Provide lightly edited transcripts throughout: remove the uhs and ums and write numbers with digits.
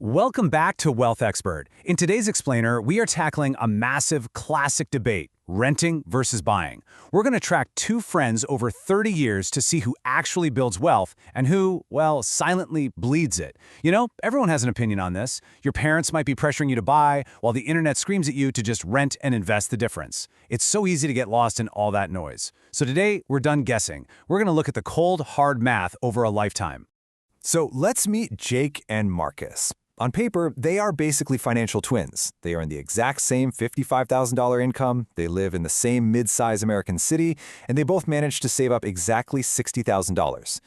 Welcome back to Wealth Expert. In today's explainer, we are tackling a massive classic debate, renting versus buying. We're going to track two friends over 30 years to see who actually builds wealth and who, well, silently bleeds it. You know, everyone has an opinion on this. Your parents might be pressuring you to buy, while the internet screams at you to just rent and invest the difference. It's so easy to get lost in all that noise. So today, we're done guessing. We're going to look at the cold, hard math over a lifetime. So let's meet Jake and Marcus. On paper, they are basically financial twins. They earn the exact same $55,000 income, they live in the same mid-size American city, and they both manage to save up exactly $60,000.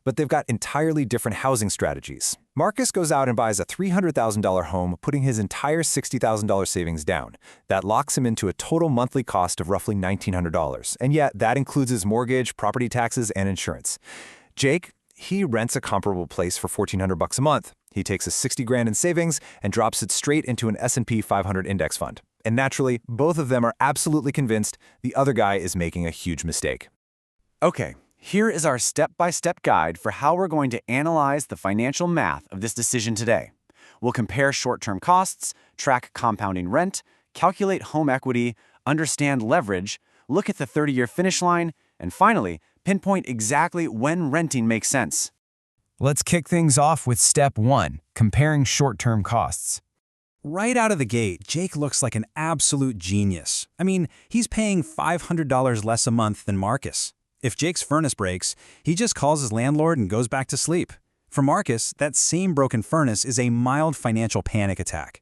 But they've got entirely different housing strategies. Marcus goes out and buys a $300,000 home, putting his entire $60,000 savings down. That locks him into a total monthly cost of roughly $1,900, and yet that includes his mortgage, property taxes, and insurance. Jake, he rents a comparable place for $1,400 a month. He takes his $60,000 in savings and drops it straight into an S&P 500 index fund. And naturally, both of them are absolutely convinced the other guy is making a huge mistake. Okay, here is our step-by-step guide for how we're going to analyze the financial math of this decision today. We'll compare short-term costs, track compounding rent, calculate home equity, understand leverage, look at the 30-year finish line, and finally, pinpoint exactly when renting makes sense. Let's kick things off with step 1, comparing short-term costs. Right out of the gate, Jake looks like an absolute genius. I mean, he's paying $500 less a month than Marcus. If Jake's furnace breaks, he just calls his landlord and goes back to sleep. For Marcus, that same broken furnace is a mild financial panic attack.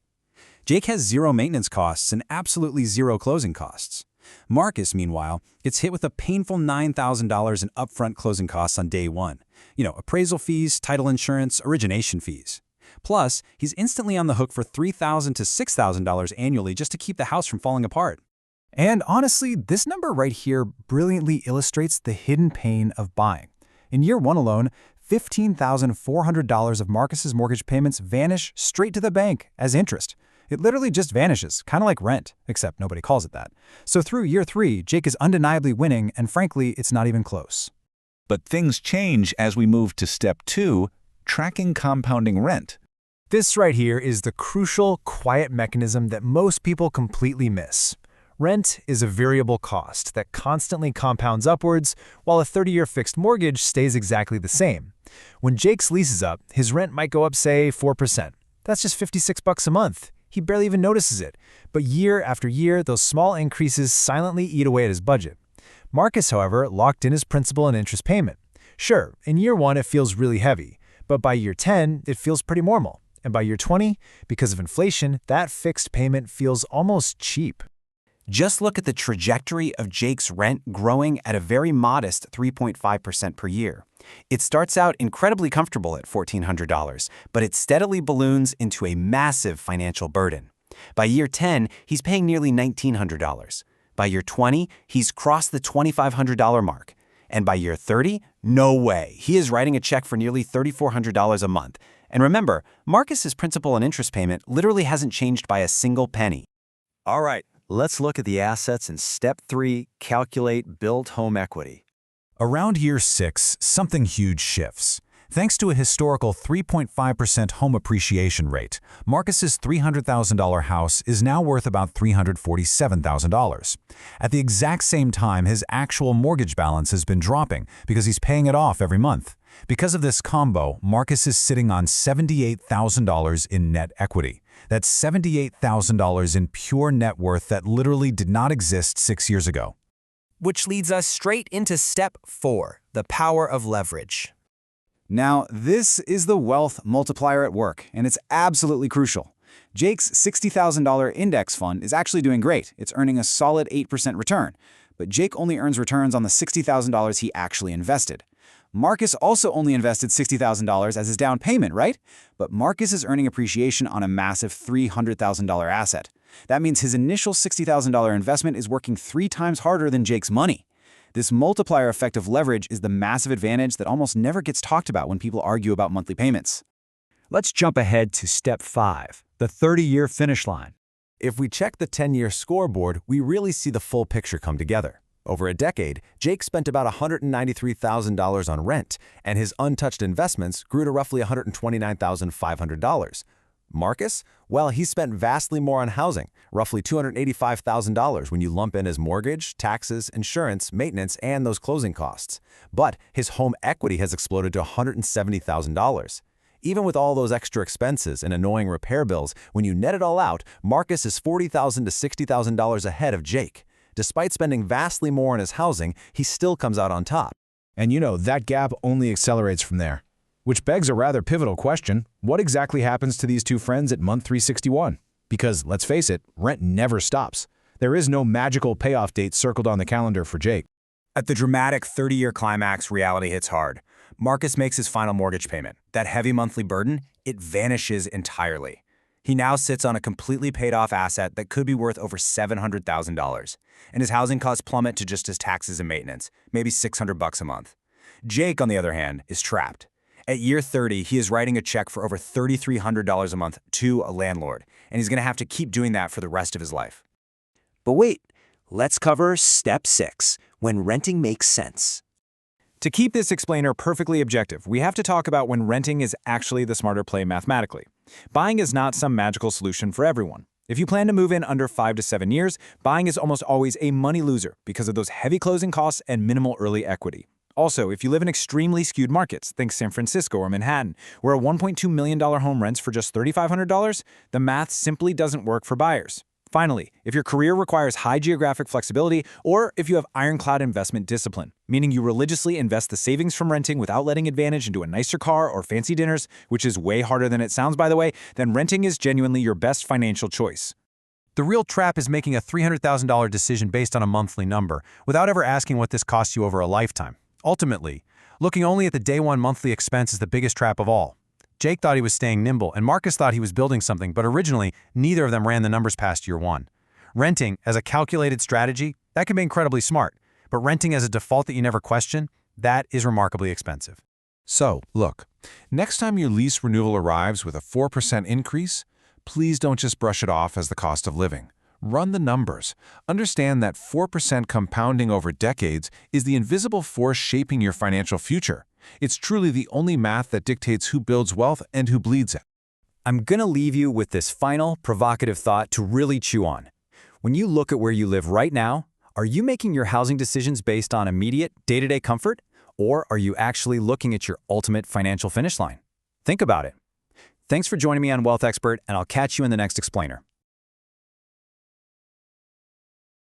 Jake has zero maintenance costs and absolutely zero closing costs. Marcus, meanwhile, gets hit with a painful $9,000 in upfront closing costs on day one. You know, appraisal fees, title insurance, origination fees. Plus, he's instantly on the hook for $3,000 to $6,000 annually just to keep the house from falling apart. And honestly, this number right here brilliantly illustrates the hidden pain of buying. In year one alone, $15,400 of Marcus's mortgage payments vanish straight to the bank as interest. It literally just vanishes, kind of like rent, except nobody calls it that. So through year 3, Jake is undeniably winning, and frankly, it's not even close. But things change as we move to step 2, tracking compounding rent. This right here is the crucial, quiet mechanism that most people completely miss. Rent is a variable cost that constantly compounds upwards, while a 30-year fixed mortgage stays exactly the same. When Jake's lease is up, his rent might go up, say, 4%. That's just $56 a month. He barely even notices it. But year after year, those small increases silently eat away at his budget. Marcus, however, locked in his principal and interest payment. Sure, in year 1 it feels really heavy, but by year 10 it feels pretty normal. And by year 20, because of inflation, that fixed payment feels almost cheap. Just look at the trajectory of Jake's rent growing at a very modest 3.5% per year. It starts out incredibly comfortable at $1,400, but it steadily balloons into a massive financial burden. By year 10, he's paying nearly $1,900. By year 20, he's crossed the $2,500 mark. And by year 30, no way. He is writing a check for nearly $3,400 a month. And remember, Marcus's principal and interest payment literally hasn't changed by a single penny. All right, let's look at the assets in step 3, calculate build home equity. Around year 6, something huge shifts. Thanks to a historical 3.5% home appreciation rate, Marcus's $300,000 house is now worth about $347,000. At the exact same time, his actual mortgage balance has been dropping because he's paying it off every month. Because of this combo, Marcus is sitting on $78,000 in net equity. That's $78,000 in pure net worth that literally did not exist 6 years ago. Which leads us straight into step 4, the power of leverage. Now, this is the wealth multiplier at work, and it's absolutely crucial. Jake's $60,000 index fund is actually doing great. It's earning a solid 8% return. But Jake only earns returns on the $60,000 he actually invested. Marcus also only invested $60,000 as his down payment, right? But Marcus is earning appreciation on a massive $300,000 asset. That means his initial $60,000 investment is working 3 times harder than Jake's money. This multiplier effect of leverage is the massive advantage that almost never gets talked about when people argue about monthly payments. Let's jump ahead to step 5, the 30-year finish line. If we check the 10-year scoreboard, we really see the full picture come together. Over a decade, Jake spent about $193,000 on rent, and his untouched investments grew to roughly $129,500. Marcus? Well, he spent vastly more on housing, roughly $285,000 when you lump in his mortgage, taxes, insurance, maintenance, and those closing costs. But his home equity has exploded to $170,000. Even with all those extra expenses and annoying repair bills, when you net it all out, Marcus is $40,000 to $60,000 ahead of Jake. Despite spending vastly more on his housing, he still comes out on top. And that gap only accelerates from there. Which begs a rather pivotal question: what exactly happens to these two friends at month 361? Because, let's face it, rent never stops. There is no magical payoff date circled on the calendar for Jake. At the dramatic 30-year climax, reality hits hard. Marcus makes his final mortgage payment. That heavy monthly burden, it vanishes entirely. He now sits on a completely paid-off asset that could be worth over $700,000. And his housing costs plummet to just his taxes and maintenance, maybe $600 a month. Jake, on the other hand, is trapped. At year 30, he is writing a check for over $3,300 a month to a landlord, and he's going to have to keep doing that for the rest of his life. But wait, let's cover Step 6, when renting makes sense. To keep this explainer perfectly objective, we have to talk about when renting is actually the smarter play mathematically. Buying is not some magical solution for everyone. If you plan to move in under 5 to 7 years, buying is almost always a money loser because of those heavy closing costs and minimal early equity. Also, if you live in extremely skewed markets, think San Francisco or Manhattan, where a $1.2 million home rents for just $3,500, the math simply doesn't work for buyers. Finally, if your career requires high geographic flexibility, or if you have ironclad investment discipline, meaning you religiously invest the savings from renting without letting advantage into a nicer car or fancy dinners, which is way harder than it sounds, by the way, then renting is genuinely your best financial choice. The real trap is making a $300,000 decision based on a monthly number, without ever asking what this costs you over a lifetime. Ultimately, looking only at the day-one monthly expense is the biggest trap of all. Jake thought he was staying nimble, and Marcus thought he was building something, but originally, neither of them ran the numbers past year one. Renting, as a calculated strategy, that can be incredibly smart, but renting as a default that you never question, that is remarkably expensive. So, look, next time your lease renewal arrives with a 4% increase, please don't just brush it off as the cost of living. Run the numbers. Understand that 4% compounding over decades is the invisible force shaping your financial future. It's truly the only math that dictates who builds wealth and who bleeds it. I'm gonna leave you with this final, provocative thought to really chew on. When you look at where you live right now, are you making your housing decisions based on immediate, day-to-day comfort? Or are you actually looking at your ultimate financial finish line? Think about it. Thanks for joining me on Wealth Expert, and I'll catch you in the next explainer.